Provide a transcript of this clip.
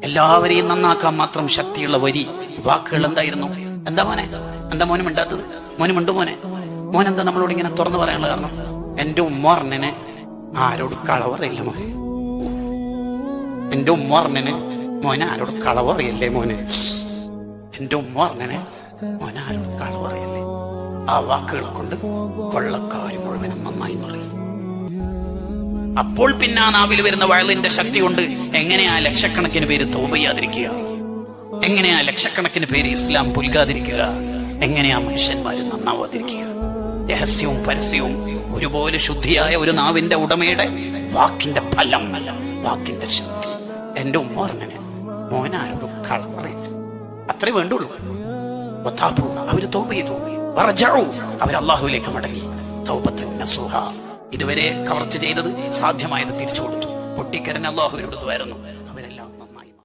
എല്ലാവരെയും നന്നാക്കാൻ മാത്രം ശക്തിയുള്ള വരി വാക്കുകൾ എന്തായിരുന്നു? എന്താ മോനെ മിണ്ടാത്തത്? മോന് മിണ്ടു മോനെന്താ നമ്മളോട് ഇങ്ങനെ തുറന്നു പറയാനുള്ള കാരണം? എന്റെ ഉമ്മ പറഞ്ഞനെ ആരോട് കളവറിയില്ല മോനെ. എന്റെ ഉമ്മ പറഞ്ഞനെ മോനെ ആരോട് കളവറിയല്ലേ മോനെ. എന്റെ ഉമ്മ പറഞ്ഞനെ മോനെ ആരോട് കളവറിയല്ലേ. ആ വാക്കുകളെ കൊണ്ട് കൊള്ളക്കാർ മുഴുവനും നന്നായി പറയും. അപ്പോൾ പിന്നെ ആ നാവിൽ വരുന്ന വയലിന്റെ ശക്തി കൊണ്ട് എങ്ങനെയാ ലക്ഷക്കണക്കിന് പേര് തൗബ ചെയ്യാതിരിക്കുക? എങ്ങനെയാ ലക്ഷക്കണക്കിന് പേര് ഇസ്ലാം പുൽകാതിരിക്കുക? എങ്ങനെയാ മനുഷ്യന്മാര് നന്നാവാതിരിക്കുക? രഹസ്യവും പരസ്യവും ഒരുപോലെ ശുദ്ധിയായ ഒരു നാവിന്റെ ഉടമയുടെ വാക്കിന്റെ ഫലം, വാക്കിന്റെ ശക്തി. എന്റെ ഉമ്മ പറഞ്ഞനെ മോനാരോടും കള്ളം പറയില്ല. അത്രേ വേണ്ടുള്ളൂ. അവര് തൗബ ചെയ്തു. അവർ അള്ളാഹുവിലേക്ക് മടങ്ങി. തൗബത്തുൻ നസൂഹ. ഇതുവരെ കവർച്ച ചെയ്തത് സാധ്യമായത് തിരിച്ചു കൊടുത്തു. പൊട്ടിക്കരൻ അള്ളാഹുവിനോട് വരുന്നു.